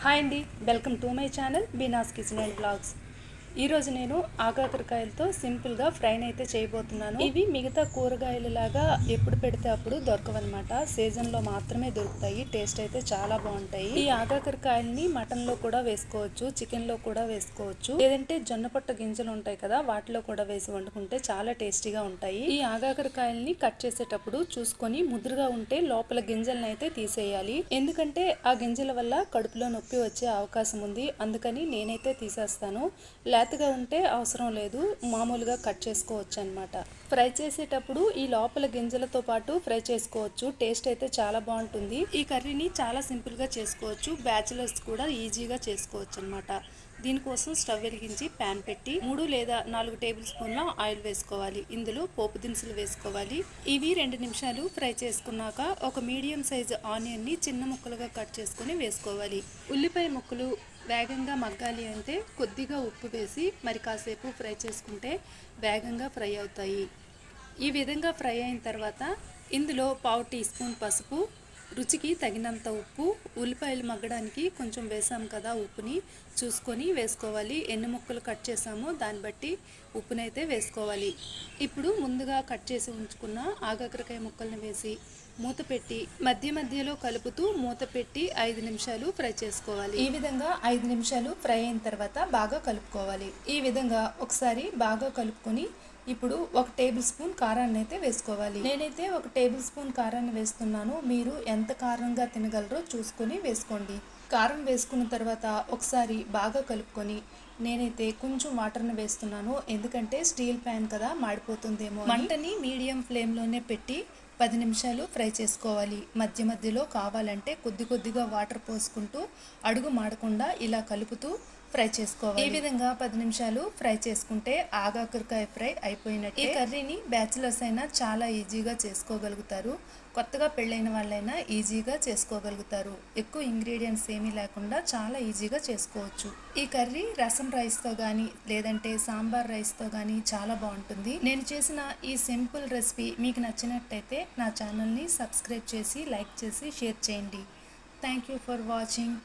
Hi అండి, welcome to my channel Beena's kitchen and blogs. ఈరోజు నేను ఆగాకరకాయలతో సింపుల్గా ఫ్రైని అయితే చేయబోతున్నాను. ఇవి మిగతా కూరగాయలు లాగా ఎప్పుడు పెడితే అప్పుడు దొరకవన్నమాట. సీజన్లో మాత్రమే దొరుకుతాయి. టేస్ట్ అయితే చాలా బాగుంటాయి. ఈ ఆగాకరకాయల్ని మటన్లో కూడా వేసుకోవచ్చు, చికెన్లో కూడా వేసుకోవచ్చు, లేదంటే జొన్న పొట్ట గింజలు ఉంటాయి కదా, వాటిలో కూడా వేసి వండుకుంటే చాలా టేస్టీగా ఉంటాయి. ఈ ఆగాకరకాయల్ని కట్ చేసేటప్పుడు చూసుకొని ముదురుగా ఉంటే లోపల గింజలను అయితే తీసేయాలి. ఎందుకంటే ఆ గింజల వల్ల కడుపులో నొప్పి వచ్చే అవకాశం ఉంది. అందుకని నేనైతే తీసేస్తాను. లేతగా ఉంటే అవసరం లేదు, మామూలుగా కట్ చేసుకోవచ్చు అనమాట. ఫ్రై చేసేటప్పుడు ఈ లోపల గింజలతో పాటు ఫ్రై చేసుకోవచ్చు. టేస్ట్ అయితే చాలా బాగుంటుంది. ఈ కర్రీని చాలా సింపుల్గా చేసుకోవచ్చు. బ్యాచిలర్స్ కూడా ఈజీగా చేసుకోవచ్చు అనమాట. దీనికోసం స్టవ్ వెలిగించి ప్యాన్ పెట్టి 3 లేదా 4 టేబుల్ స్పూన్ల ఆయిల్ వేసుకోవాలి. ఇందులో పోపు దినుసులు వేసుకోవాలి. ఇవి 2 నిమిషాలు ఫ్రై చేసుకున్నాక ఒక మీడియం సైజు ఆనియన్ని చిన్న ముక్కలుగా కట్ చేసుకొని వేసుకోవాలి. ఉల్లిపాయ ముక్కలు వేగంగా మగ్గాలి అంటే కొద్దిగా ఉప్పు వేసి మరి కాసేపు ఫ్రై చేసుకుంటే వేగంగా ఫ్రై అవుతాయి. ఈ విధంగా ఫ్రై అయిన తర్వాత ఇందులో 1/2 టీ స్పూన్ పసుపు, రుచికి తగినంత ఉప్పు, ఉల్లిపాయలు మగ్గడానికి కొంచెం వేసాం కదా, ఉప్పుని చూసుకొని వేసుకోవాలి. ఎన్ని ముక్కలు కట్ చేసామో దాన్ని బట్టి ఉప్పునైతే వేసుకోవాలి. ఇప్పుడు ముందుగా కట్ చేసి ఉంచుకున్న ఆగాకరకాయ ముక్కల్ని వేసి మూత పెట్టి మధ్య మధ్యలో కలుపుతూ మూత పెట్టి 5 నిమిషాలు ఫ్రై చేసుకోవాలి. ఈ విధంగా 5 నిమిషాలు ఫ్రై అయిన తర్వాత బాగా కలుపుకోవాలి. ఈ విధంగా ఒకసారి బాగా కలుపుకొని ఇప్పుడు 1 టేబుల్ స్పూన్ కారాన్ని అయితే వేసుకోవాలి. నేనైతే 1 టేబుల్ స్పూన్ కారాన్ని వేస్తున్నాను. మీరు ఎంత కారంగా తినగలరో చూసుకొని వేసుకోండి. కారం వేసుకున్న తర్వాత ఒకసారి బాగా కలుపుకొని నేనైతే కొంచెం వాటర్ని వేస్తున్నాను. ఎందుకంటే స్టీల్ ప్యాన్ కదా, మాడిపోతుందేమో. మంటని మీడియం ఫ్లేమ్లోనే పెట్టి 10 నిమిషాలు ఫ్రై చేసుకోవాలి. మధ్య మధ్యలో కావాలంటే కొద్ది కొద్దిగా వాటర్ పోసుకుంటూ అడుగు మాడకుండా ఇలా కలుపుతూ ఫ్రై చేసుకోవాలి. ఈ విధంగా 10 నిమిషాలు ఫ్రై చేసుకుంటే ఆగాకరకాయ ఫ్రై అయిపోయినట్టే. ఈ కర్రీని బ్యాచిలర్స్ అయినా చాలా ఈజీగా చేసుకోగలుగుతారు. కొత్తగా పెళ్ళైన వాళ్ళైనా ఈజీగా చేసుకోగలుగుతారు. ఎక్కువ ఇంగ్రీడియంట్స్ ఏమీ లేకుండా చాలా ఈజీగా చేసుకోవచ్చు. ఈ కర్రీ రసం రైస్తో కానీ లేదంటే సాంబార్ రైస్తో కానీ చాలా బాగుంటుంది. నేను చేసిన ఈ సింపుల్ రెసిపీ మీకు నచ్చినట్టయితే నా ఛానల్ని సబ్స్క్రైబ్ చేసి లైక్ చేసి షేర్ చేయండి. Thank you for watching.